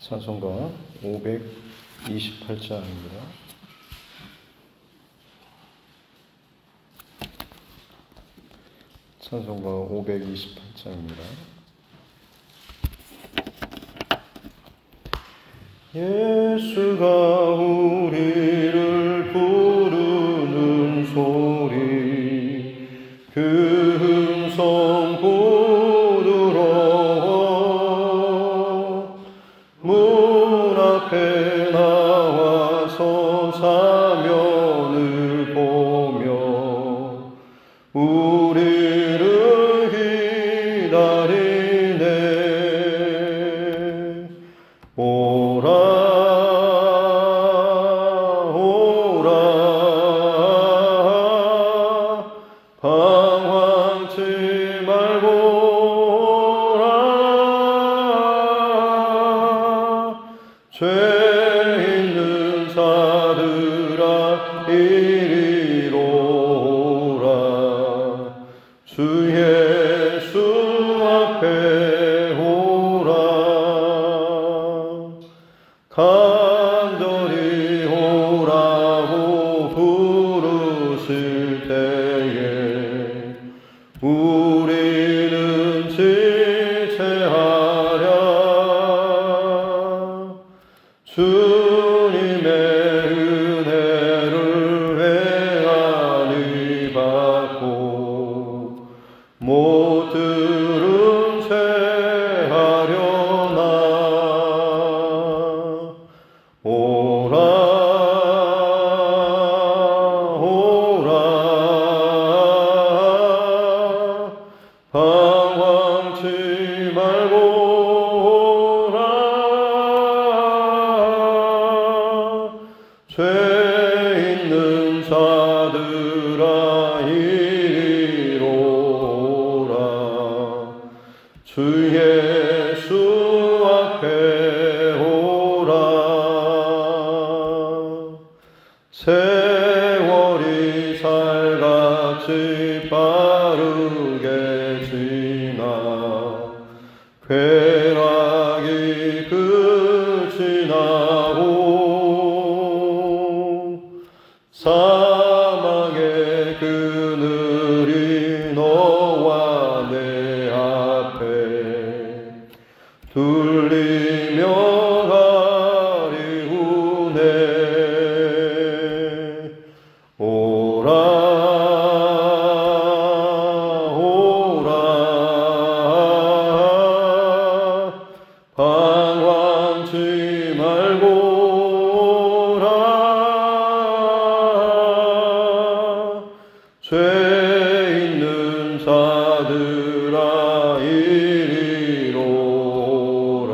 찬송가 528장입니다. 찬송가 528장입니다. 예수가 우리를 부르는 소리 그 음성 부드러워 문 앞에 나와서 사면을 보며 우리를 기다리네. 오라 방황치 말고 오라. 죄 있는 자들아 이리로 오라. 주 예수 앞에 오라. 간절히 오라고 부르실 때에 우리는 지체하랴. 주님의 은혜를 회한히 받고 못 들은 채 하려나. 오라 방황치 말고 오라. 죄 있는 자들아 이리로 오라. 주 예수 앞에 오라. 세월이 살같이 빠르게 지나 쾌락이 끝이 나고 사망의 그늘이 너와 내 앞에 둘리며 가리우네. 오라 방황치 말고 오라. 죄 있는 자들아 이리로 오라.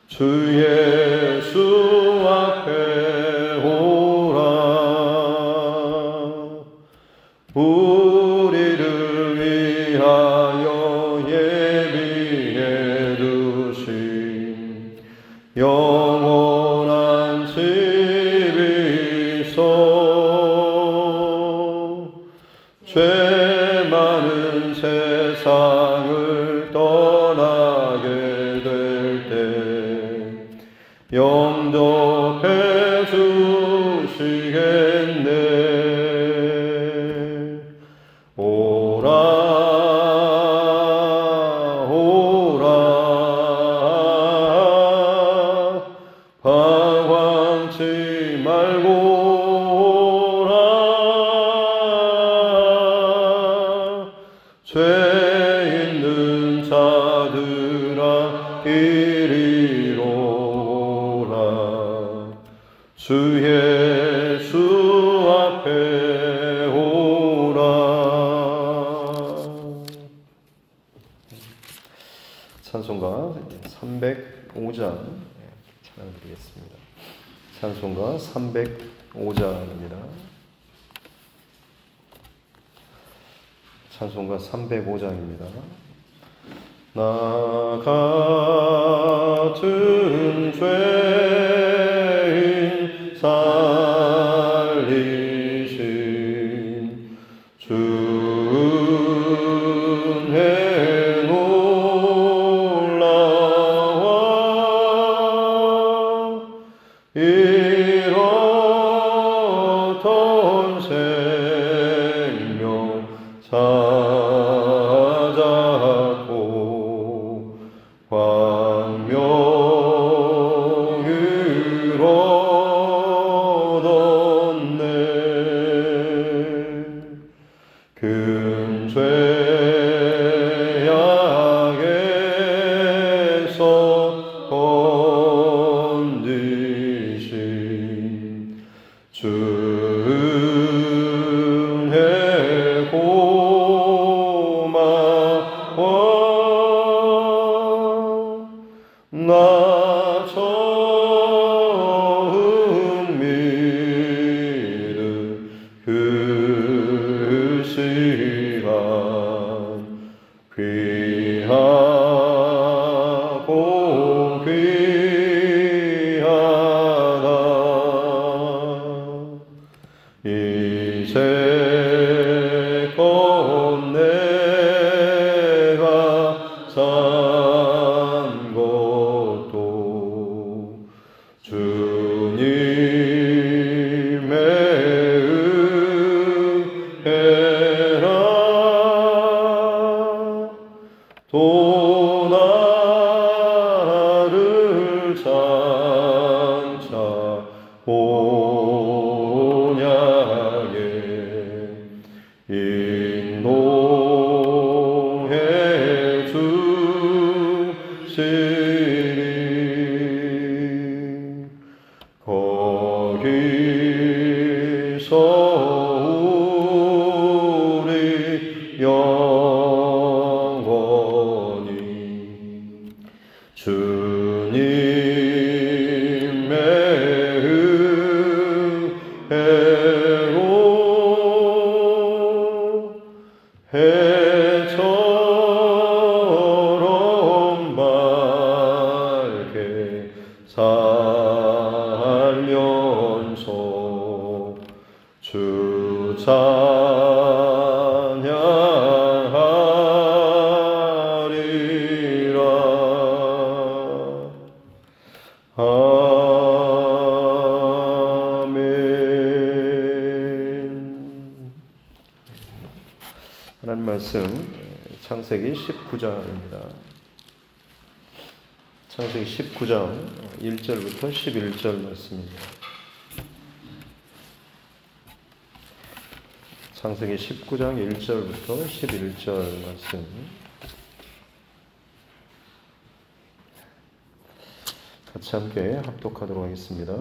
주 예수 앞에 오라. 우리를 위하여 예비해 두신 영원한 집이 있어. 죄 많은 세상을 떠나게 될 때 영접해 주시겠네. 오라 방황치 말고 오라. 죄 있는 자들아 이리로 오라. 주 예수 앞에 오라. 찬송가 305장 찬양드리겠습니다. 찬송가 305장입니다. 찬송가 305장입니다. 나 같은 죄인 살리신 주 은혜 놀라워 건지신 주의 고마워 나 처음 믿은 그 시간 귀하고 귀하다 이제껏 내가 산 것도 주님의 은혜라 또 나를 장차 본향에 인도해 주시니 거기서 우리 영원히 주님의 은혜로 해처럼 밝게 살면서 주 찬양하리라. 아멘. 하나님 말씀 창세기 19장입니다. 창세기 19장 1절부터 11절 말씀입니다. 창세기 19장 1절부터 11절 말씀. 같이 함께 합독하도록 하겠습니다.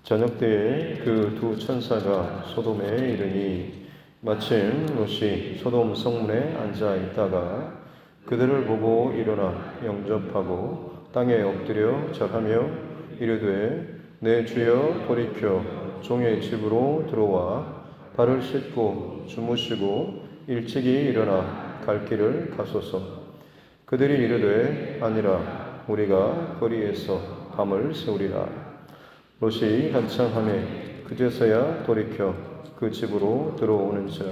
저녁 때에 그 두 천사가 소돔에 이르니 마침 롯이 소돔 성문에 앉아 있다가 그들을 보고 일어나 영접하고 땅에 엎드려 절하며 이르되 내 주여 돌이켜 종의 집으로 들어와 발을 씻고 주무시고 일찍이 일어나 갈 길을 가소서. 그들이 이르되 아니라 우리가 거리에서 밤을 새우리라. 롯이 한참 하매 그제서야 돌이켜 그 집으로 들어오는지라.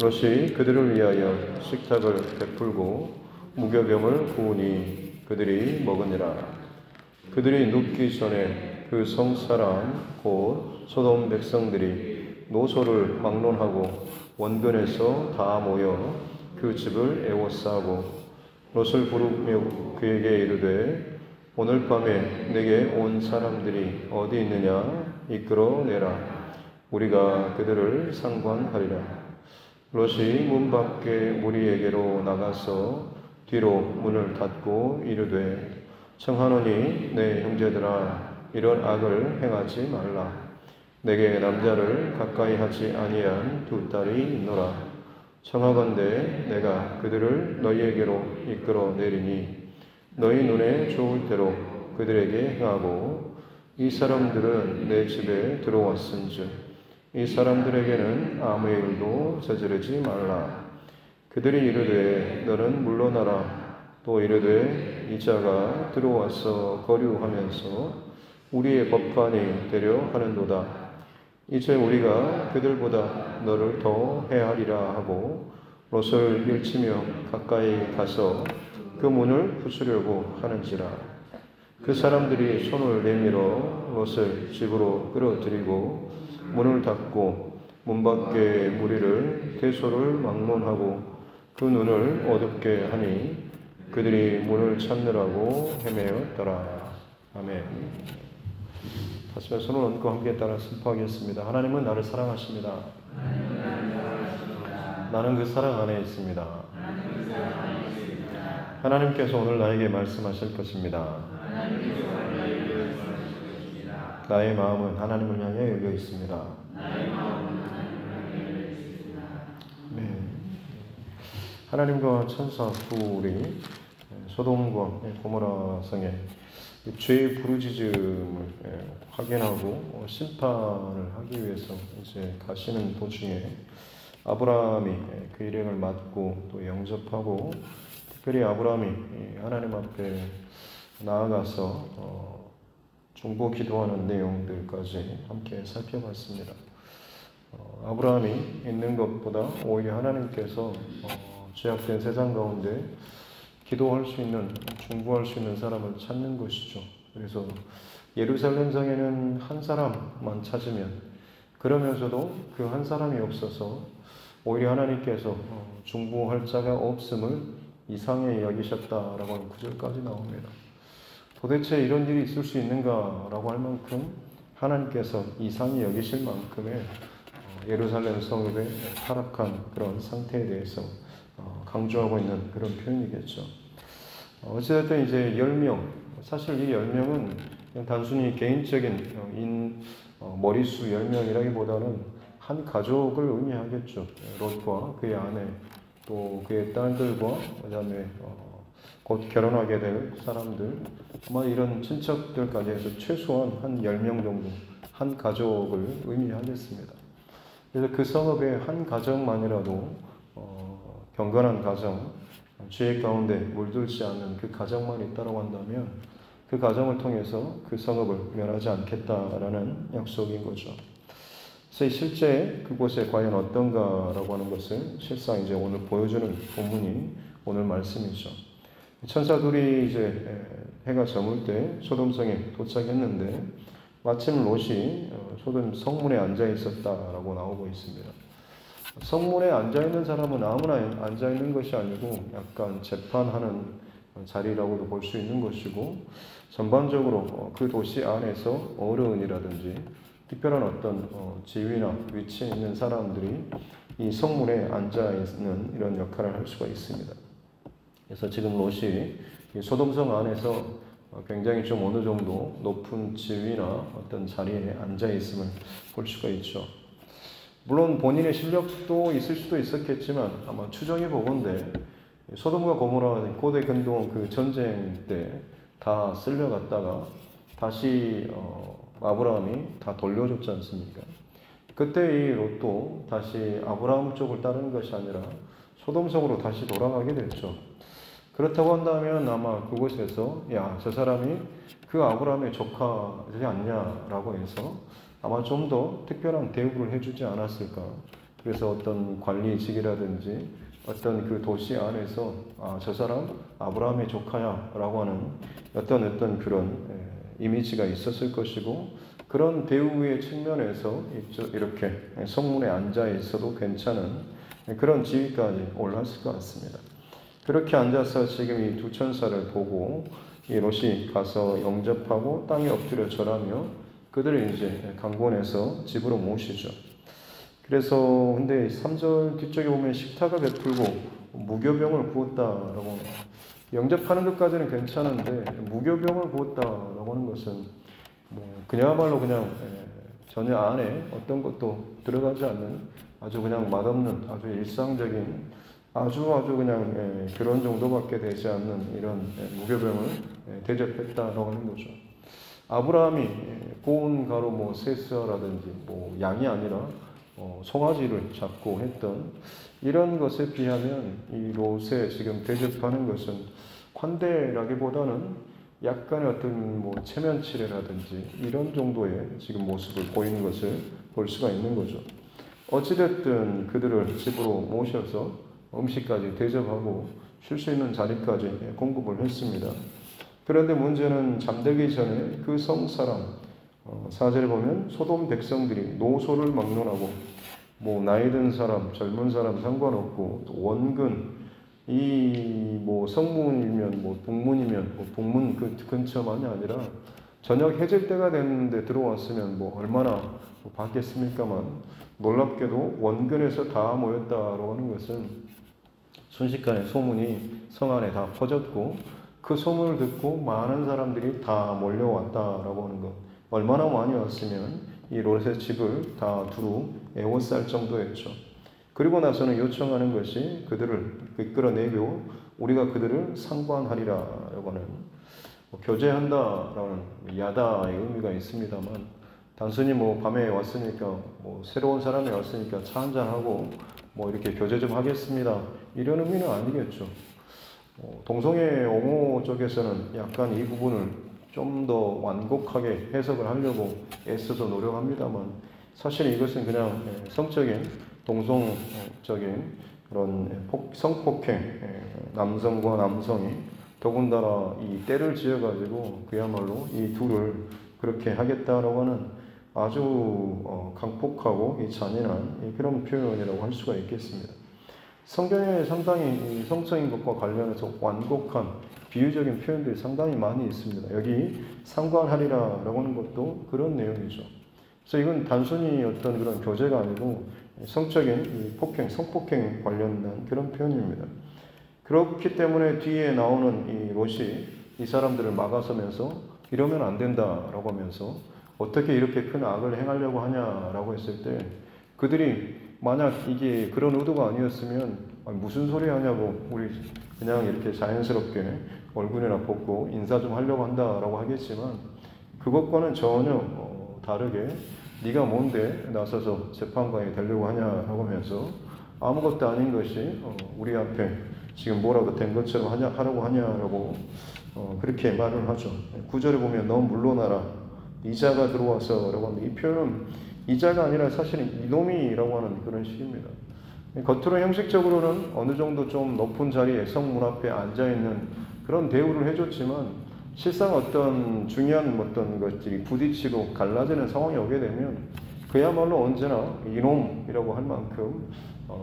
롯이 그들을 위하여 식탁을 베풀고 무교병을 구우니 그들이 먹으니라. 그들이 눕기 전에 그 성사람 곧 소돔 백성들이 노소를 막론하고 원근에서 다 모여 그 집을 에워싸고 롯을 부르며 그에게 이르되 오늘 밤에 내게 온 사람들이 어디 있느냐 이끌어내라. 우리가 그들을 상관하리라. 롯이 문 밖에 무리에게로 나가서 뒤로 문을 닫고 이르되 청하노니 내 형제들아 이런 악을 행하지 말라. 내게 남자를 가까이 하지 아니한 두 딸이 있노라. 청하건대 내가 그들을 너희에게로 이끌어내리니 너희 눈에 좋을 대로 그들에게 행하고 이 사람들은 내 집에 들어왔은즉 이 사람들에게는 아무 일도 저지르지 말라. 그들이 이르되 너는 물러나라. 또 이르되 이 자가 들어와서 거류하면서 우리의 법관이 되려 하는도다. 이제 우리가 그들보다 너를 더 해하리라 하고 롯을 밀치며 가까이 가서 그 문을 부수려고 하는지라. 그 사람들이 손을 내밀어 롯을 집으로 끌어들이고 문을 닫고 문 밖에 무리를 대소를 막론하고 그 눈을 어둡게 하니 그들이 문을 찾느라고 헤매었더라. 아멘. 다시 손을 얹고 함께 따라 선포하겠습니다. 하나님은 나를 사랑하십니다. 나는 그 사랑 안에 있습니다. 하나님께서 오늘 나에게 말씀하실 것입니다. 나의 마음은 하나님을 향해 열려 있습니다. 네. 하나님과 천사 둘이 소돔과 고모라 성에 죄의 부르짖음을 확인하고 심판을 하기 위해서 이제 가시는 도중에 아브라함이 그 일행을 맡고 또 영접하고, 특별히 아브라함이 하나님 앞에 나아가서 중보 기도하는 내용들까지 함께 살펴봤습니다. 아브라함이 있는 것보다 오히려 하나님께서 죄악된 세상 가운데 기도할 수 있는, 중보할 수 있는 사람을 찾는 것이죠. 그래서 예루살렘 성에는 한 사람만 찾으면, 그러면서도 그 한 사람이 없어서 오히려 하나님께서 중보할 자가 없음을 이상히 여기셨다라고 하는 구절까지 나옵니다. 도대체 이런 일이 있을 수 있는가라고 할 만큼 하나님께서 이상히 여기실 만큼의 예루살렘 성읍의 타락한 그런 상태에 대해서 강조하고 있는 그런 표현이겠죠. 어찌됐든 이제 10명, 사실 이 10명은 그냥 단순히 개인적인 머릿수 10명이라기보다는 한 가족을 의미하겠죠. 롯과 그의 아내, 또 그의 딸들과 그다음에 곧 결혼하게 될 사람들, 아마 이런 친척들까지 해서 최소한 한 10명 정도, 한 가족을 의미하겠습니다. 그래서 그 성읍의 한 가정만이라도 경건한 가정, 죄 가운데 물들지 않는 그 가정만 있다고 한다면 그 가정을 통해서 그 성읍을 멸하지 않겠다라는 약속인 거죠. 그래서 실제 그곳에 과연 어떤가라고 하는 것을 실상 이제 오늘 보여주는 본문이 오늘 말씀이죠. 천사 둘이 이제 해가 저물 때 소돔성에 도착했는데 마침 롯이 소돔 성문에 앉아 있었다라고 나오고 있습니다. 성문에 앉아 있는 사람은 아무나 앉아 있는 것이 아니고 약간 재판하는 자리라고도 볼 수 있는 것이고, 전반적으로 그 도시 안에서 어른이라든지 특별한 어떤 지위나 위치에 있는 사람들이 이 성문에 앉아 있는 이런 역할을 할 수가 있습니다. 그래서 지금 롯이 소돔성 안에서 굉장히 좀 어느 정도 높은 지위나 어떤 자리에 앉아 있음을 볼 수가 있죠. 물론 본인의 실력도 있을 수도 있었겠지만 아마 추정해 보건대 소돔과 고모라 고대 근동 그 전쟁 때 다 쓸려갔다가 다시 아브라함이 다 돌려줬지 않습니까? 그때 이 롯도 다시 아브라함 쪽을 따르는 것이 아니라 소돔성으로 다시 돌아가게 됐죠. 그렇다고 한다면 아마 그곳에서 야, 저 사람이 그 아브라함의 조카지 않냐라고 해서 아마 좀 더 특별한 대우를 해주지 않았을까. 그래서 어떤 관리직이라든지 어떤 그 도시 안에서 저 사람 아브라함의 조카야 라고 하는 어떤 그런 이미지가 있었을 것이고, 그런 대우의 측면에서 이렇게 성문에 앉아 있어도 괜찮은 그런 지위까지 올랐을 것 같습니다. 그렇게 앉아서 지금 이 두 천사를 보고 이 롯이 가서 영접하고 땅에 엎드려 절하며 그들을 이제 강권해서 집으로 모시죠. 그래서 근데 3절 뒤쪽에 보면 식탁을 베풀고 무교병을 부었다라고, 영접하는 것까지는 괜찮은데 무교병을 부었다라고 하는 것은 그야말로 그냥 전혀 안에 어떤 것도 들어가지 않는 아주 그냥 맛없는 아주 일상적인 아주 그냥 그런 정도밖에 되지 않는 이런 무교병을 대접했다라고 하는 거죠. 아브라함이 고운 가루 세서라든지 양이 아니라 송아지를 잡고 했던 이런 것에 비하면 이 롯에 지금 대접하는 것은 환대라기보다는 약간의 어떤 체면치레라든지 이런 정도의 지금 모습을 보이는 것을 볼 수가 있는 거죠. 어찌됐든 그들을 집으로 모셔서 음식까지 대접하고 쉴 수 있는 자리까지 공급을 했습니다. 그런데 문제는 잠들기 전에 그 성사람 4절에 보면 소돔 백성들이 노소를 막론하고 나이 든 사람, 젊은 사람 상관없고 원근 이 성문이면 북문이면 북문 근처만이 아니라 저녁 해질 때가 됐는데 들어왔으면 얼마나 받겠습니까만 놀랍게도 원근에서 다 모였다라고 하는 것은 순식간에 소문이 성 안에 다 퍼졌고 그 소문을 듣고 많은 사람들이 다 몰려왔다라고 하는 것. 얼마나 많이 왔으면 이 롯의 집을 다 두루 에워쌀 정도였죠. 그리고 나서는 요청하는 것이 그들을 이끌어내고 우리가 그들을 상관하리라라고 하는 교제한다라는 야다의 의미가 있습니다만 단순히 뭐 밤에 왔으니까 뭐 새로운 사람이 왔으니까 차 한잔하고 뭐 이렇게 교제 좀 하겠습니다. 이런 의미는 아니겠죠. 동성애 옹호 쪽에서는 약간 이 부분을 좀 더 완곡하게 해석을 하려고 애써서 노력합니다만 사실 이것은 그냥 성적인 동성적인 그런 성폭행, 남성과 남성이 더군다나 이 때를 지어가지고 그야말로 이 둘을 그렇게 하겠다라고 하는 아주 강폭하고 이 잔인한 그런 표현이라고 할 수가 있겠습니다. 성경에 상당히 성적인 것과 관련해서 완곡한 비유적인 표현들이 상당히 많이 있습니다. 여기 상관하리라라고 하는 것도 그런 내용이죠. 그래서 이건 단순히 어떤 그런 교제가 아니고 성적인 폭행, 성폭행 관련된 그런 표현입니다. 그렇기 때문에 뒤에 나오는 이 롯이 이 사람들을 막아서면서 이러면 안 된다라고 하면서 어떻게 이렇게 큰 악을 행하려고 하냐라고 했을 때 그들이 만약 이게 그런 의도가 아니었으면 무슨 소리 하냐고 우리 그냥 이렇게 자연스럽게 얼굴이나 벗고 인사 좀 하려고 한다라고 하겠지만 그것과는 전혀 다르게 네가 뭔데 나서서 재판관이 되려고 하냐라고 하면서 아무것도 아닌 것이 우리 앞에 지금 뭐라도 된 것처럼 하려고 하냐라고 그렇게 말을 하죠. 9절에 보면 너 물러나라 이자가 들어와서 라고 하는데 이 표현은 이자가 아니라 사실은 이놈이라고 하는 그런 식입니다. 겉으로 형식적으로는 어느 정도 좀 높은 자리에 성문 앞에 앉아있는 그런 대우를 해줬지만 실상 어떤 중요한 어떤 것들이 부딪히고 갈라지는 상황이 오게 되면 그야말로 언제나 이놈이라고 할 만큼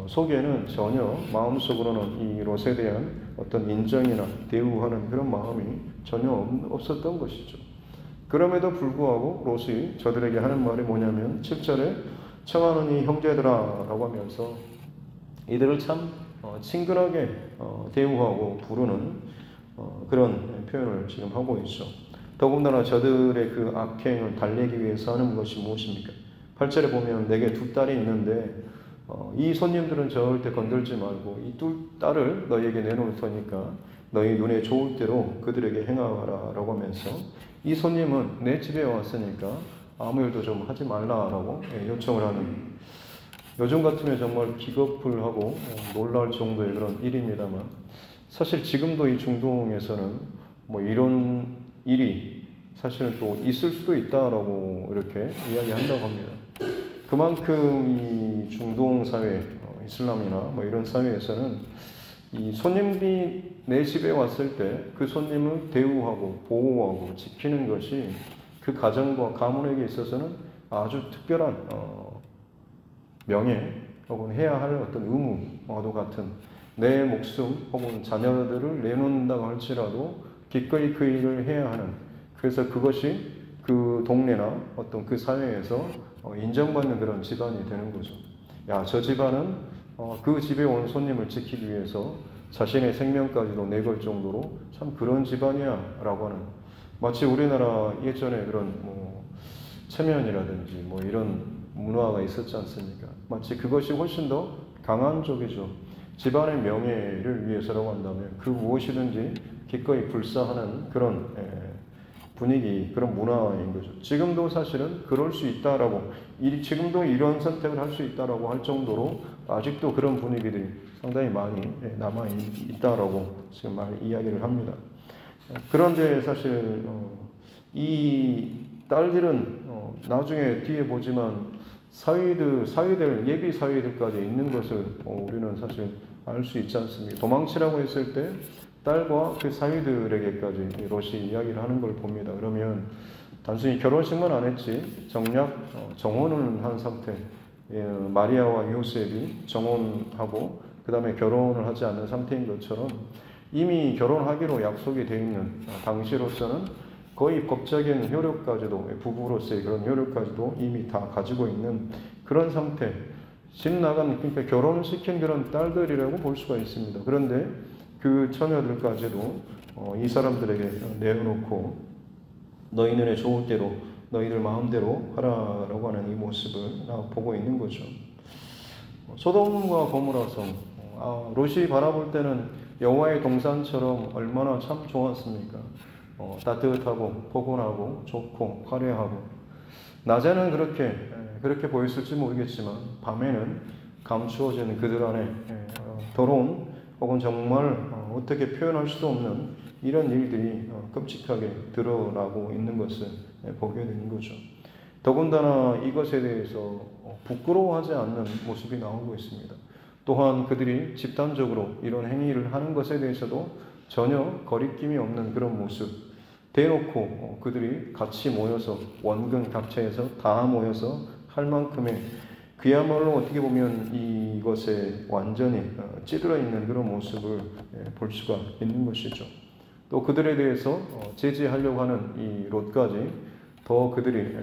속에는 전혀 마음속으로는 이 롯에 대한 어떤 인정이나 대우하는 그런 마음이 전혀 없었던 것이죠. 그럼에도 불구하고 롯이 저들에게 하는 말이 뭐냐면 7절에 청하노니 형제들아 라고 하면서 이들을 참 친근하게 대우하고 부르는 그런 표현을 지금 하고 있죠. 더군다나 저들의 그 악행을 달래기 위해서 하는 것이 무엇입니까? 8절에 보면 내게 두 딸이 있는데 이 손님들은 절대 건들지 말고 이 두 딸을 너희에게 내놓을 테니까 너희 눈에 좋을 대로 그들에게 행하라 라고 하면서 이 손님은 내 집에 왔으니까 아무 일도 좀 하지 말라라고 요청을 하는 요즘 같으면 정말 기겁을 하고 놀랄 정도의 그런 일입니다만 사실 지금도 이 중동에서는 뭐 이런 일이 사실은 또 있을 수도 있다라고 이렇게 이야기한다고 합니다. 그만큼 이 중동 사회, 이슬람이나 뭐 이런 사회에서는 이 손님이 내 집에 왔을 때 그 손님을 대우하고 보호하고 지키는 것이 그 가정과 가문에게 있어서는 아주 특별한 명예 혹은 해야 할 어떤 의무와도 같은 내 목숨 혹은 자녀들을 내놓는다고 할지라도 기꺼이 그 일을 해야 하는 그래서 그것이 그 동네나 어떤 그 사회에서 인정받는 그런 집안이 되는 거죠. 야, 저 집안은 그 집에 온 손님을 지키기 위해서 자신의 생명까지도 내걸 정도로 참 그런 집안이야 라고 하는 마치 우리나라 예전에 그런 뭐 체면이라든지 뭐 이런 문화가 있었지 않습니까? 마치 그것이 훨씬 더 강한 쪽이죠. 집안의 명예를 위해서라고 한다면 그 무엇이든지 기꺼이 불사하는 그런 분위기, 그런 문화인 거죠. 지금도 사실은 그럴 수 있다라고, 지금도 이런 선택을 할 수 있다라고 할 정도로 아직도 그런 분위기들이 상당히 많이 남아있다라고 지금 이야기를 합니다. 그런데 사실, 이 딸들은 나중에 뒤에 보지만 사위들, 예비 사위들까지 있는 것을 우리는 사실 알 수 있지 않습니까? 도망치라고 했을 때 딸과 그 사위들에게까지 롯이 이야기를 하는 걸 봅니다. 그러면 단순히 결혼식만 안 했지 정략 정혼을 한 상태, 마리아와 요셉이 정혼하고 그 다음에 결혼을 하지 않는 상태인 것처럼 이미 결혼하기로 약속이 되어 있는 당시로서는 거의 법적인 효력까지도 부부로서의 그런 효력까지도 이미 다 가지고 있는 그런 상태. 집 나간, 그러니까 결혼을 시킨 그런 딸들이라고 볼 수가 있습니다. 그런데 그 처녀들까지도 이 사람들에게 내어놓고 너희 눈에 좋을 대로 너희들 마음대로 하라라고 하는 이 모습을 보고 있는 거죠. 소돔과 고모라 성, 롯이 바라볼 때는 여호와의 동산처럼 얼마나 참 좋았습니까? 따뜻하고 포근하고 좋고 화려하고, 낮에는 그렇게 보였을지 모르겠지만 밤에는 감추어진 그들 안에 더러운 혹은 정말 어떻게 표현할 수도 없는 이런 일들이 끔찍하게 드러나고 있는 것을 보게 되는 거죠. 더군다나 이것에 대해서 부끄러워하지 않는 모습이 나오고 있습니다. 또한 그들이 집단적으로 이런 행위를 하는 것에 대해서도 전혀 거리낌이 없는 그런 모습, 대놓고 그들이 같이 모여서 원근 각처에서 다 모여서 할 만큼의, 그야말로 어떻게 보면 이것에 완전히 찌들어 있는 그런 모습을 볼 수가 있는 것이죠. 또 그들에 대해서 제지하려고 하는 이 롯까지 더 그들이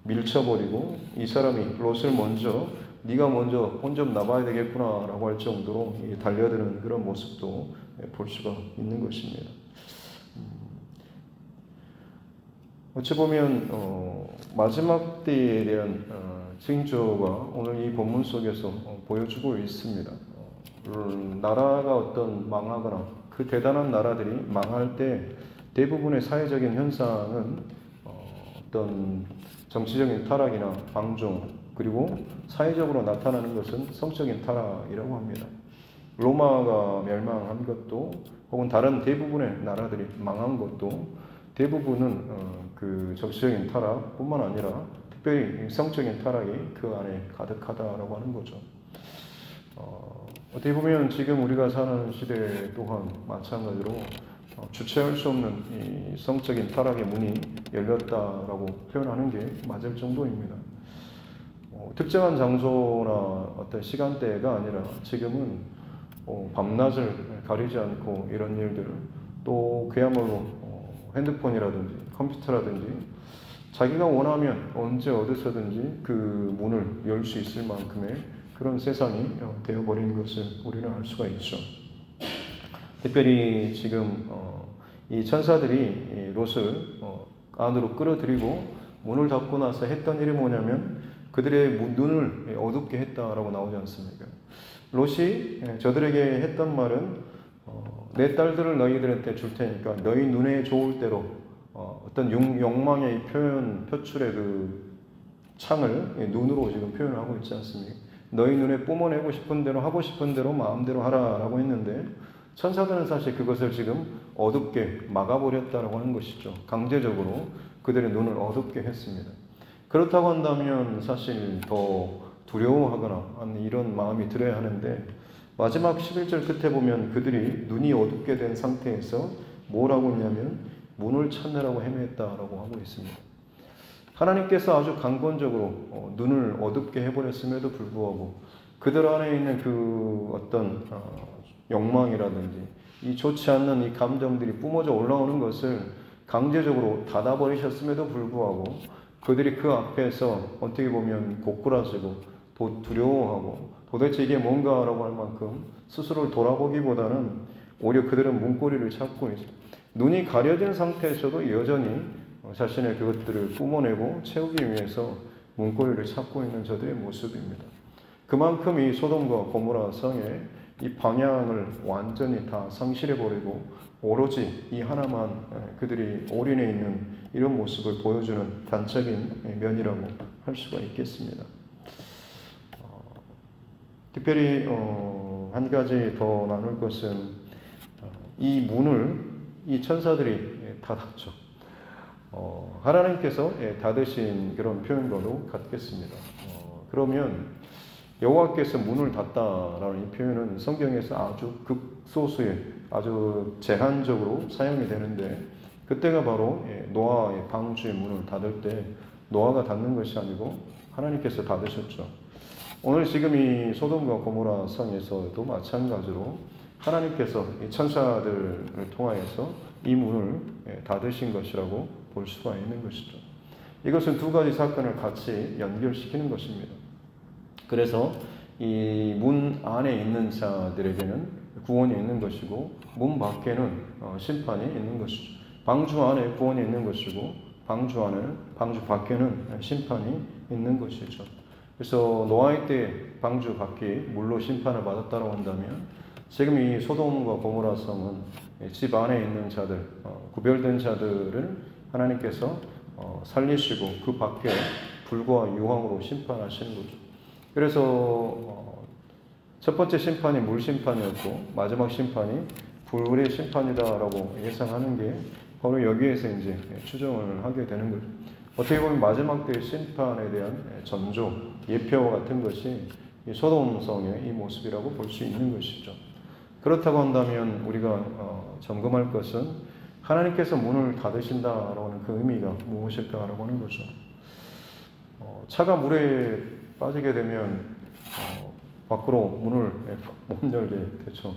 밀쳐버리고, 이 사람이 롯을 먼저 네가 먼저 혼 좀 나봐야 되겠구나 라고 할 정도로 달려드는 그런 모습도 볼 수가 있는 것입니다. 어찌 보면 마지막 때에 대한 징조가 오늘 이 본문 속에서 보여주고 있습니다. 나라가 어떤 망하거나 그 대단한 나라들이 망할 때 대부분의 사회적인 현상은 어떤 정치적인 타락이나 방종, 그리고 사회적으로 나타나는 것은 성적인 타락이라고 합니다. 로마가 멸망한 것도, 혹은 다른 대부분의 나라들이 망한 것도 대부분은 그 정치적인 타락뿐만 아니라 특별히 성적인 타락이 그 안에 가득하다라고 하는 거죠. 어떻게 보면 지금 우리가 사는 시대 또한 마찬가지로 주체할 수 없는 이 성적인 타락의 문이 열렸다라고 표현하는 게 맞을 정도입니다. 특정한 장소나 어떤 시간대가 아니라 지금은 밤낮을 가리지 않고 이런 일들, 또 그야말로 핸드폰이라든지 컴퓨터라든지 자기가 원하면 언제 어디서든지 그 문을 열 수 있을 만큼의 그런 세상이 되어버린 것을 우리는 알 수가 있죠. 특별히 지금 이 천사들이 롯을 안으로 끌어들이고 문을 닫고 나서 했던 일이 뭐냐면 그들의 눈을 어둡게 했다라고 나오지 않습니까? 롯이 저들에게 했던 말은 내 딸들을 너희들한테 줄 테니까 너희 눈에 좋을 대로 어떤 욕망의 표출의 그 창을 눈으로 지금 표현하고 있지 않습니까? 너희 눈에 뿜어내고 싶은 대로 하고 싶은 대로 마음대로 하라라고 했는데, 천사들은 사실 그것을 지금 어둡게 막아버렸다라고 하는 것이죠. 강제적으로 그들의 눈을 어둡게 했습니다. 그렇다고 한다면 사실 더 두려워하거나 이런 마음이 들어야 하는데, 마지막 11절 끝에 보면 그들이 눈이 어둡게 된 상태에서 뭐라고 했냐면 문을 찾느라고 헤맸다라고 하고 있습니다. 하나님께서 아주 강권적으로 눈을 어둡게 해버렸음에도 불구하고 그들 안에 있는 그 어떤 욕망이라든지 이 좋지 않는 이 감정들이 뿜어져 올라오는 것을 강제적으로 닫아버리셨음에도 불구하고 그들이 그 앞에서 어떻게 보면 고꾸라지고 두려워하고 도대체 이게 뭔가라고 할 만큼 스스로를 돌아보기보다는 오히려 그들은 문고리를 찾고 있어요. 눈이 가려진 상태에서도 여전히 자신의 그것들을 뿜어내고 채우기 위해서 문고리를 찾고 있는 저들의 모습입니다. 그만큼 이 소돔과 고모라 성의 이 방향을 완전히 다 상실해버리고 오로지 이 하나만 그들이 올인해 있는 이런 모습을 보여주는 단적인 면이라고 할 수가 있겠습니다. 특별히 한 가지 더 나눌 것은 이 문을 이 천사들이 닫았죠. 하나님께서 닫으신 그런 표현과도 같겠습니다. 그러면 여호와께서 문을 닫다라는 이 표현은 성경에서 아주 극소수의 아주 제한적으로 사용이 되는데, 그때가 바로 노아의 방주의 문을 닫을 때 노아가 닫는 것이 아니고 하나님께서 닫으셨죠. 오늘 지금 이 소돔과 고모라 성에서도 마찬가지로 하나님께서 이 천사들을 통하여서 이 문을 닫으신 것이라고 볼 수가 있는 것이죠. 이것은 두 가지 사건을 같이 연결시키는 것입니다. 그래서 이 문 안에 있는 자들에게는 구원이 있는 것이고 문 밖에는 심판이 있는 것이죠. 방주 안에 구원이 있는 것이고 방주 밖에는 심판이 있는 것이죠. 그래서 노아의 때 방주 밖이 물로 심판을 받았다고 한다면 지금 이 소돔과 고모라 성은 집 안에 있는 자들, 구별된 자들을 하나님께서 살리시고 그 밖에 불과 유황으로 심판하시는 거죠. 그래서 첫 번째 심판이 물 심판이었고 마지막 심판이 불의 심판이다라고 예상하는 게 바로 여기에서 이제 추정을 하게 되는 거죠. 어떻게 보면 마지막 때의 심판에 대한 전조, 예표와 같은 것이 이 소돔성의 이 모습이라고 볼 수 있는 것이죠. 그렇다고 한다면 우리가 점검할 것은 하나님께서 문을 닫으신다라고 하는 그 의미가 무엇일까라고 하는 거죠. 차가 물에 빠지게 되면 밖으로 문을 못 열게 되죠.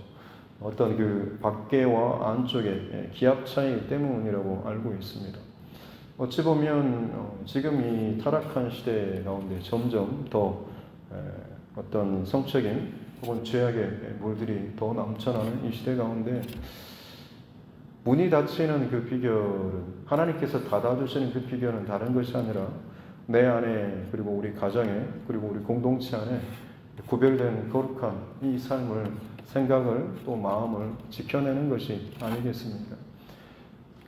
어떤 그 밖에와 안쪽의 기압 차이 때문이라고 알고 있습니다. 어찌 보면 지금 이 타락한 시대 가운데 점점 더 어떤 성적인 혹은 죄악의 물들이 더 넘쳐나는 이 시대 가운데 문이 닫히는 그 비결은 하나님께서 닫아주시는 그 비결은 다른 것이 아니라 내 안에 그리고 우리 가정에 그리고 우리 공동체 안에 구별된 거룩한 이 삶을 생각을 또 마음을 지켜내는 것이 아니겠습니까?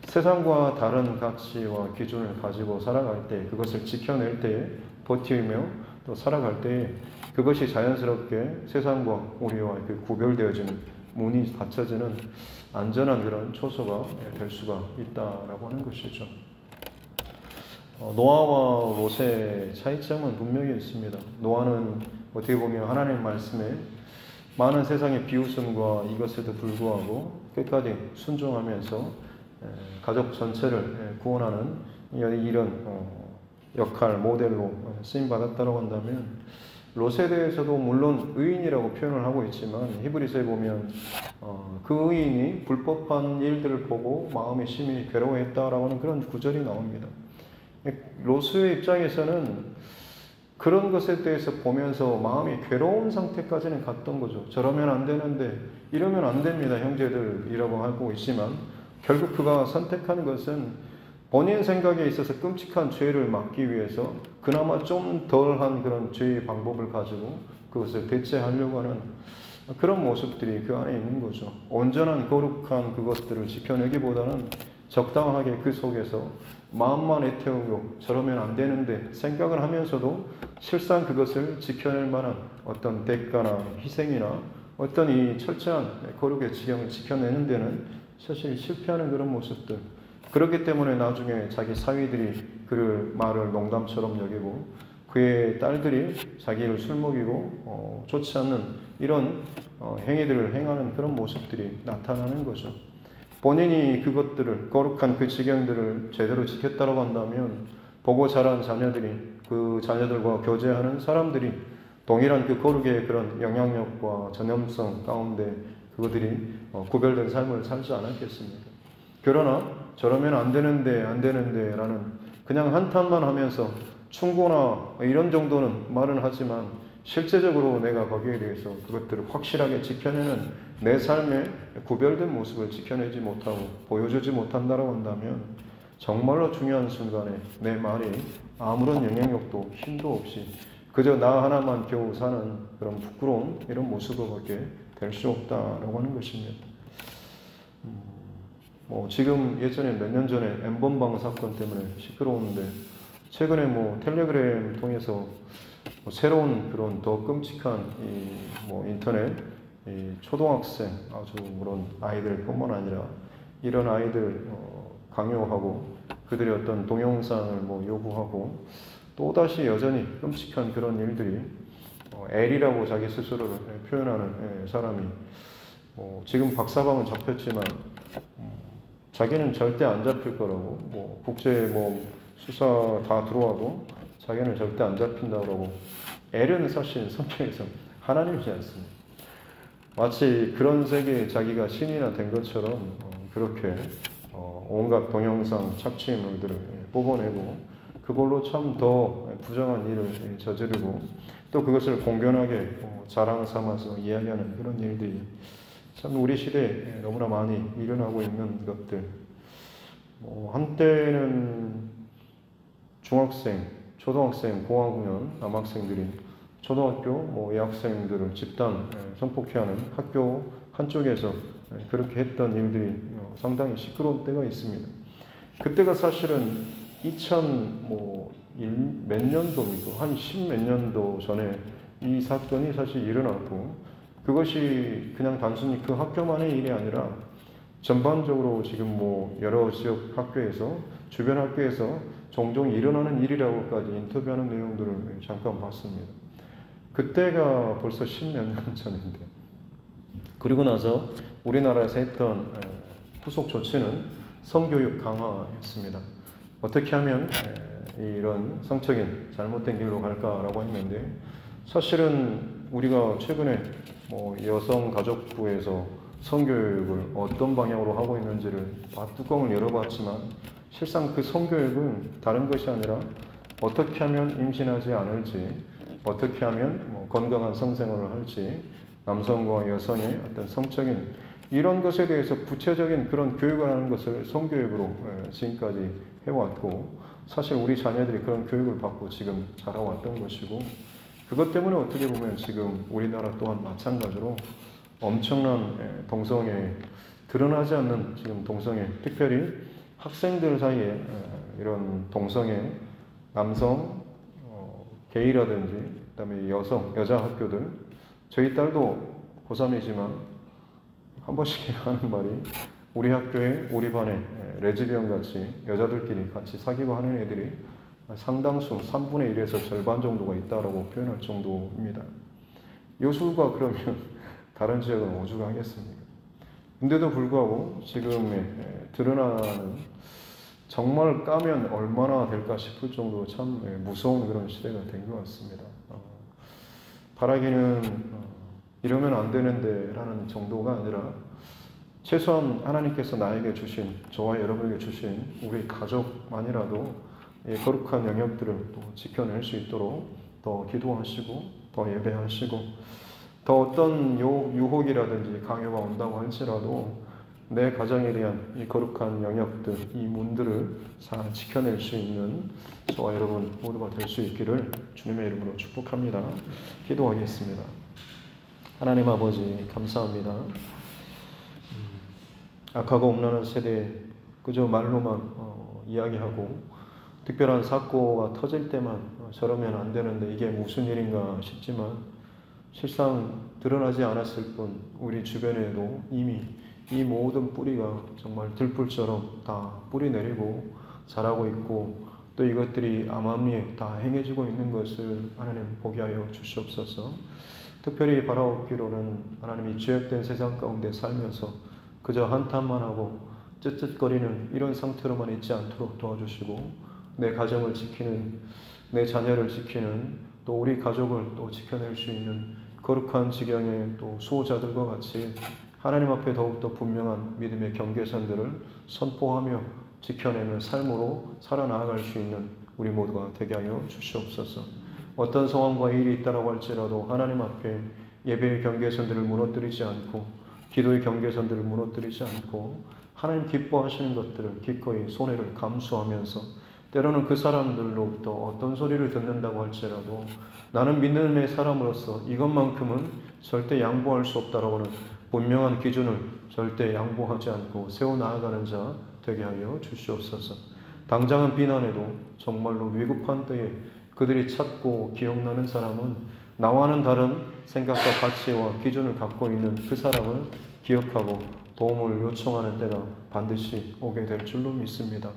세상과 다른 가치와 기준을 가지고 살아갈 때 그것을 지켜낼 때에 버티며 또 살아갈 때에 그것이 자연스럽게 세상과 우리와 그 구별되어지는 문이 닫혀지는 안전한 그런 초소가 될 수가 있다라고 하는 것이죠. 노아와 롯의 차이점은 분명히 있습니다. 노아는 어떻게 보면 하나님의 말씀에 많은 세상의 비웃음과 이것에도 불구하고 끝까지 순종하면서 가족 전체를 구원하는 이런 역할, 모델로 쓰임받았다고 한다면 롯에 대해서도 물론 의인이라고 표현을 하고 있지만 히브리서에 보면 그 의인이 불법한 일들을 보고 마음이 심히 괴로워했다라고 하는 그런 구절이 나옵니다. 롯의 입장에서는 그런 것에 대해서 보면서 마음이 괴로운 상태까지는 갔던 거죠. 저러면 안 되는데 이러면 안 됩니다 형제들이라고 하고 있지만 결국 그가 선택한 것은 본인 생각에 있어서 끔찍한 죄를 막기 위해서 그나마 좀 덜한 그런 죄의 방법을 가지고 그것을 대체하려고 하는 그런 모습들이 그 안에 있는 거죠. 온전한 거룩한 그것들을 지켜내기보다는 적당하게 그 속에서 마음만 애태우고 저러면 안 되는데 생각을 하면서도 실상 그것을 지켜낼 만한 어떤 대가나 희생이나 어떤 이 철저한 거룩의 지경을 지켜내는 데는 사실 실패하는 그런 모습들. 그렇기 때문에 나중에 자기 사위들이 그를 말을 농담처럼 여기고 그의 딸들이 자기를 술 먹이고 좋지 않는 이런 행위들을 행하는 그런 모습들이 나타나는 거죠. 본인이 그것들을 거룩한 그 지경들을 제대로 지켰다고 한다면 보고 자란 자녀들이 그 자녀들과 교제하는 사람들이 동일한 그 거룩의 그런 영향력과 전염성 가운데 그것들이 구별된 삶을 살지 않았겠습니까? 그러나 저러면 안 되는데 라는 그냥 한탄만 하면서 충고나 이런 정도는 말은 하지만 실제적으로 내가 거기에 대해서 그것들을 확실하게 지켜내는 내 삶의 구별된 모습을 지켜내지 못하고 보여주지 못한다고 한다면 정말로 중요한 순간에 내 말이 아무런 영향력도 힘도 없이 그저 나 하나만 겨우 사는 그런 부끄러운 이런 모습으로밖에 될 수 없다라고 하는 것입니다. 지금 예전에 몇 년 전에 엠번방 사건 때문에 시끄러웠는데 최근에 텔레그램 통해서 새로운 그런 더 끔찍한 인터넷 초등학생 아주 그런 아이들뿐만 아니라 이런 아이들 강요하고 그들의 어떤 동영상을 요구하고 또다시 여전히 끔찍한 그런 일들이 L이라고 자기 스스로를 표현하는 사람이 지금 박사방은 잡혔지만 자기는 절대 안 잡힐 거라고 국제 수사 다 들어와도 자기는 절대 안 잡힌다고 L은 사실 성경에서 하나님이지 않습니다. 마치 그런 세계에 자기가 신이나 된 것처럼 그렇게 온갖 동영상 착취물들을 뽑아내고 그걸로 참 더 부정한 일을 저지르고 또 그것을 공견하게 자랑 삼아서 이야기하는 그런 일들이 참 우리 시대에 너무나 많이 일어나고 있는 것들. 한때는 중학생, 초등학생, 고학년 남학생들이 초등학교 여학생들을 집단 성폭행하는 학교 한쪽에서 그렇게 했던 일들이 상당히 시끄러운 때가 있습니다. 그때가 사실은 2000 몇 년도입니까? 한 10몇 년도 전에 이 사건이 사실 일어났고 그것이 그냥 단순히 그 학교만의 일이 아니라 전반적으로 지금 여러 지역 학교에서 주변 학교에서 종종 일어나는 일이라고까지 인터뷰하는 내용들을 잠깐 봤습니다. 그때가 벌써 10몇 년 전인데 그리고 나서 우리나라에서 했던 후속 조치는 성교육 강화였습니다. 어떻게 하면 이런 성적인 잘못된 길로 갈까라고 했는데 사실은 우리가 최근에 여성가족부에서 성교육을 어떤 방향으로 하고 있는지를 뚜껑을 열어봤지만 실상 그 성교육은 다른 것이 아니라 어떻게 하면 임신하지 않을지, 어떻게 하면 건강한 성생활을 할지, 남성과 여성의 어떤 성적인 이런 것에 대해서 구체적인 그런 교육을 하는 것을 성교육으로 지금까지 해왔고 사실 우리 자녀들이 그런 교육을 받고 지금 자라왔던 것이고 그것 때문에 어떻게 보면 지금 우리나라 또한 마찬가지로 엄청난 동성애, 드러나지 않는 지금 동성애, 특별히 학생들 사이에 이런 동성애, 남성, 게이라든지 그다음에 여자 학교들 저희 딸도 고3이지만 한 번씩 하는 말이 우리 학교에 우리 반에 레즈비언 같이 여자들끼리 같이 사귀고 하는 애들이 상당수 3분의 1에서 절반 정도가 있다라고 표현할 정도입니다. 요수가 그러면 다른 지역은 오주가 하겠습니까? 근데도 불구하고 지금 드러나는 정말 까면 얼마나 될까 싶을 정도로 참 무서운 그런 시대가 된 것 같습니다. 바라기는 이러면 안 되는데 라는 정도가 아니라 최소한 하나님께서 나에게 주신 저와 여러분에게 주신 우리 가족만이라도 이 거룩한 영역들을 또 지켜낼 수 있도록 더 기도하시고 더 예배하시고 더 어떤 유혹이라든지 강요가 온다고 할지라도 내 가정에 대한 이 거룩한 영역들, 이 문들을 잘 지켜낼 수 있는 저와 여러분 모두가 될 수 있기를 주님의 이름으로 축복합니다. 기도하겠습니다. 하나님 아버지 감사합니다. 악하고 음란한 세대에 그저 말로만 이야기하고 특별한 사고가 터질 때만 저러면 안 되는데 이게 무슨 일인가 싶지만 실상 드러나지 않았을 뿐 우리 주변에도 이미 이 모든 뿌리가 정말 들풀처럼 다 뿌리 내리고 자라고 있고 또 이것들이 암암리에 다 행해지고 있는 것을 하나님 보게 하여 주시옵소서. 특별히 바라옵기로는 하나님이 죄악된 세상 가운데 살면서 그저 한탄만 하고 쯧쯧거리는 이런 상태로만 있지 않도록 도와주시고 내 가정을 지키는, 내 자녀를 지키는, 또 우리 가족을 또 지켜낼 수 있는 거룩한 지경의 또 수호자들과 같이 하나님 앞에 더욱더 분명한 믿음의 경계선들을 선포하며 지켜내는 삶으로 살아나갈 수 있는 우리 모두가 되게 하여 주시옵소서. 어떤 상황과 일이 있다고 할지라도 하나님 앞에 예배의 경계선들을 무너뜨리지 않고 기도의 경계선들을 무너뜨리지 않고 하나님 기뻐하시는 것들을 기꺼이 손해를 감수하면서 때로는 그 사람들로부터 어떤 소리를 듣는다고 할지라도 나는 믿음의 사람으로서 이것만큼은 절대 양보할 수 없다라고 하는 분명한 기준을 절대 양보하지 않고 세워나가는 자 되게 하여 주시옵소서. 당장은 비난해도 정말로 위급한 때에 그들이 찾고 기억나는 사람은 나와는 다른 생각과 가치와 기준을 갖고 있는 그 사람을 기억하고 도움을 요청하는 때가 반드시 오게 될 줄로 믿습니다.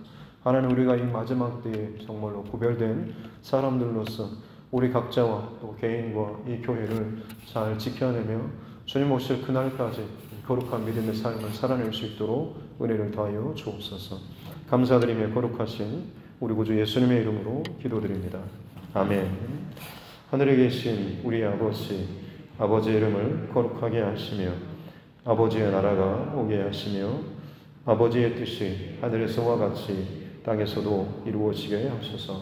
하나님 우리가 이 마지막 때에 정말로 구별된 사람들로서 우리 각자와 또 개인과 이 교회를 잘 지켜내며 주님 오실 그날까지 거룩한 믿음의 삶을 살아낼 수 있도록 은혜를 더하여 주옵소서. 감사드리며 거룩하신 우리 구주 예수님의 이름으로 기도드립니다. 아멘. 하늘에 계신 우리 아버지, 아버지의 이름을 거룩하게 하시며 아버지의 나라가 오게 하시며 아버지의 뜻이 하늘에서와 같이 땅에서도 이루어지게 하소서.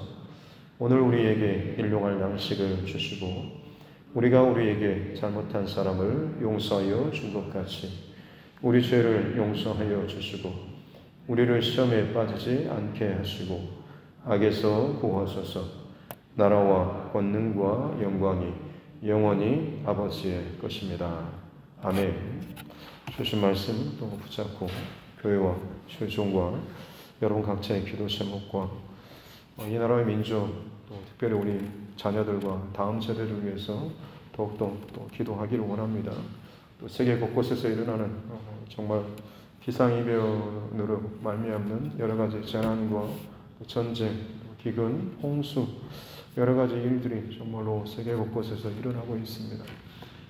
오늘 우리에게 일용할 양식을 주시고 우리가 우리에게 잘못한 사람을 용서하여 준 것 같이 우리 죄를 용서하여 주시고 우리를 시험에 빠지지 않게 하시고 악에서 구하소서. 나라와 권능과 영광이 영원히 아버지의 것입니다. 아멘. 주신 말씀 또 붙잡고 교회와 실종과 여러분 각자의 기도 제목과 이 나라의 민족 또 특별히 우리 자녀들과 다음 세대를 위해서 더욱더 또 기도하기를 원합니다. 또 세계 곳곳에서 일어나는 정말 기상이변으로 말미암는 여러 가지 재난과 전쟁, 기근, 홍수 여러 가지 일들이 정말로 세계 곳곳에서 일어나고 있습니다.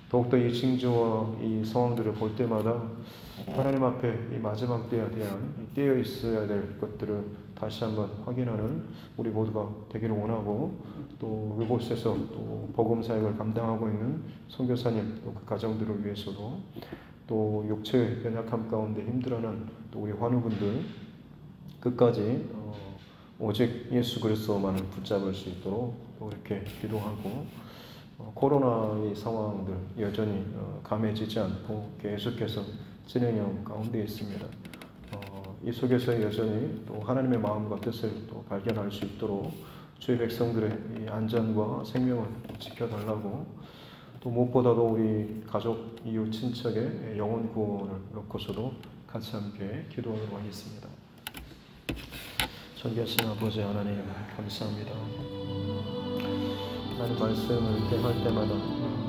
더욱더 이 징조와 이 상황들을 볼 때마다 하나님 앞에 이 마지막 때에 대한 깨어 있어야 될 것들을 다시 한번 확인하는 우리 모두가 되기를 원하고 또 그곳에서 또 복음 사역을 감당하고 있는 선교사님 또 그 가정들을 위해서도 또 육체의 연약함 가운데 힘들어하는 또 우리 환우분들 끝까지 오직 예수 그리스도만을 붙잡을 수 있도록 또 이렇게 기도하고 코로나의 상황들 여전히 감해지지 않고 계속해서 진행형 가운데 있습니다. 이 속에서 여전히 또 하나님의 마음과 뜻을 또 발견할 수 있도록 주의 백성들의 이 안전과 생명을 지켜달라고 또 무엇보다도 우리 가족, 이웃, 친척의 영혼 구원을 놓고서도 같이 함께 기도하도록 하겠습니다. 전기하신 아버지 하나님 감사합니다. 하나님 말씀을 대할 때마다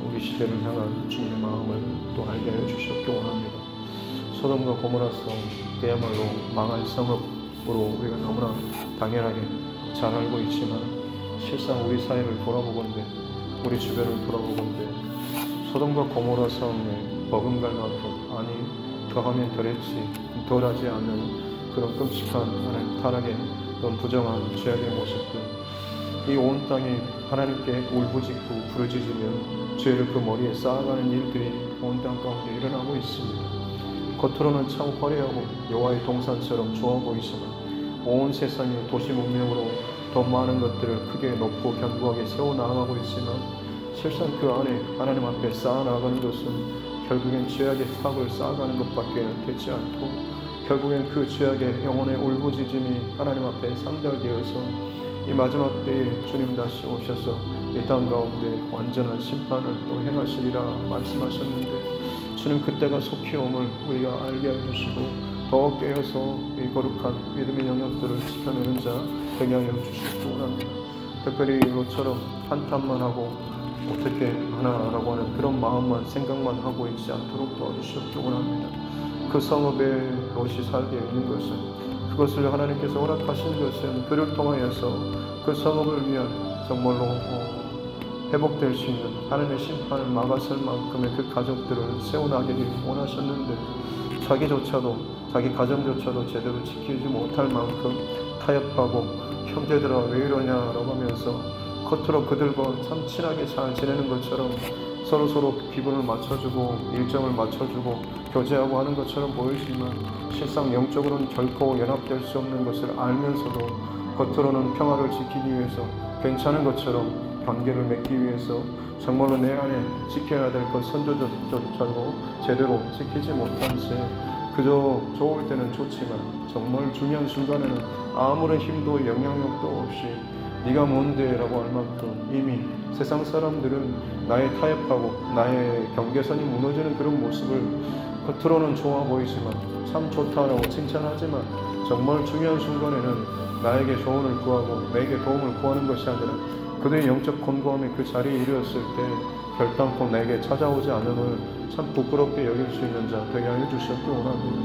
우리 시대를 향한 주님의 마음을 또 알게 하여 주시옵기 원합니다. 소돔과 고모라 성 그야말로 망할 성읍으로 우리가 너무나 당연하게 잘 알고 있지만 실상 우리 사회를 돌아보건대 우리 주변을 돌아보건대 소돔과 고모라 성에 버금갈 만큼 아니 더하면 덜했지 덜하지 않는 그런 끔찍한 하나님 타락의 그런 부정한 죄악의 모습들 이 온 땅에 하나님께 울부짖고 부르짖으며 죄를 그 머리에 쌓아가는 일들이 온 땅 가운데 일어나고 있습니다. 겉으로는 참 화려하고 여호와의 동산처럼 좋아 보이지만 온 세상의 도시 문명으로 더 많은 것들을 크게 높고 견고하게 세워나가고 있지만 실상 그 안에 하나님 앞에 쌓아나가는 것은 결국엔 죄악의 탑을 쌓아가는 것밖에 되지 않고 결국엔 그 죄악의 영혼의 울부짖음이 하나님 앞에 상달되어서 이 마지막 때에 주님 다시 오셔서 이 땅 가운데 완전한 심판을 또 행하시리라 말씀하셨는데 주님 그때가 속히 옴을 우리가 알게 해주시고 더 깨어서 이 거룩한 믿음의 영역들을 지켜내는 자 되게 하여 주시기 원합니다. 특별히 롯처럼 한탄만 하고 어떻게 하나라고 하는 그런 마음만 생각만 하고 있지 않도록 도와주시기 원합니다. 그 성읍에 롯이 살게 있는 것은 그것을 하나님께서 허락하신 것은 그를 통하여서 그 성읍을 위한 정말로 회복될 수 있는 하나님의 심판을 막아설 만큼의 그 가족들을 세워나가기를 원하셨는데 자기조차도 자기 가정조차도 제대로 지키지 못할 만큼 타협하고 형제들아 왜 이러냐라고 하면서 겉으로 그들과 참 친하게 잘 지내는 것처럼 서로 기분을 맞춰주고 일정을 맞춰주고 교제하고 하는 것처럼 보이지만 실상 영적으로는 결코 연합될 수 없는 것을 알면서도 겉으로는 평화를 지키기 위해서 괜찮은 것처럼 관계를 맺기 위해서 정말로 내 안에 지켜야 될 것 선조조차도 제대로 지키지 못한 채 그저 좋을 때는 좋지만 정말 중요한 순간에는 아무런 힘도 영향력도 없이 네가 뭔데 라고 할 만큼 이미 세상 사람들은 나의 타협하고 나의 경계선이 무너지는 그런 모습을 겉으로는 좋아 보이지만 참 좋다라고 칭찬하지만 정말 중요한 순간에는 나에게 조언을 구하고 내게 도움을 구하는 것이 아니라 그들의 영적 곤고함의 그 자리에 이르렀을 때 결단코 내게 찾아오지 않음을 참 부끄럽게 여길 수 있는 자 되게 하여 주셨기 원합니다.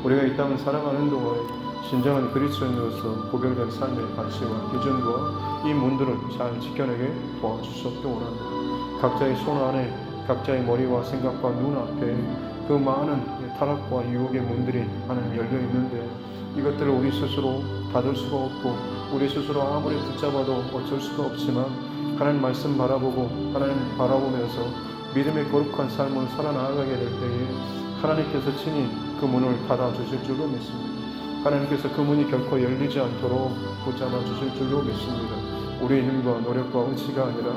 우리가 이 땅을 살아가는 동안에 진정한 그리스도인으로서 구별된 삶의 가치와 기준과 이 문들을 잘 지켜내게 도와주셨기 원합니다. 각자의 손 안에 각자의 머리와 생각과 눈 앞에 그 많은 타락과 유혹의 문들이 하나님 열려 있는데 이것들을 우리 스스로 닫을 수가 없고 우리 스스로 아무리 붙잡아도 어쩔 수가 없지만 하나님 말씀 바라보고 하나님 바라보면서 믿음의 거룩한 삶을 살아나가게 될 때에 하나님께서 친히 그 문을 닫아주실 줄로 믿습니다. 하나님께서 그 문이 결코 열리지 않도록 붙잡아 주실 줄로 믿습니다. 우리의 힘과 노력과 의지가 아니라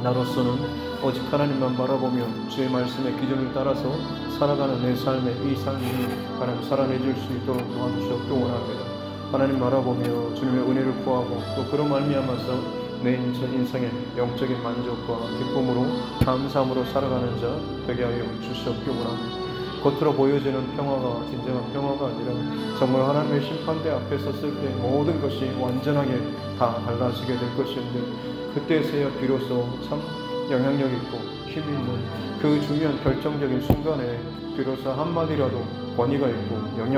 나로서는 오직 하나님만 바라보며 주의 말씀의 기준을 따라서 살아가는 내 삶의 이 삶이 하나님 살아내줄 수 있도록 도와주시옵기 원합니다. 하나님 바라보며 주님의 은혜를 구하고 또 그런 말미암아서 내 인생의 영적인 만족과 기쁨으로 감사함으로 살아가는 자 되게 하여 주시옵기 원합니다. 겉으로 보여지는 평화가 진정한 평화가 아니라 정말 하나님의 심판대 앞에 섰을 때 모든 것이 완전하게 다 달라지게 될 것인데 그때서야 비로소 참 영향력 있고 힘 있는 그 중요한 결정적인 순간에 비로소 한마디라도 권위가 있고 영향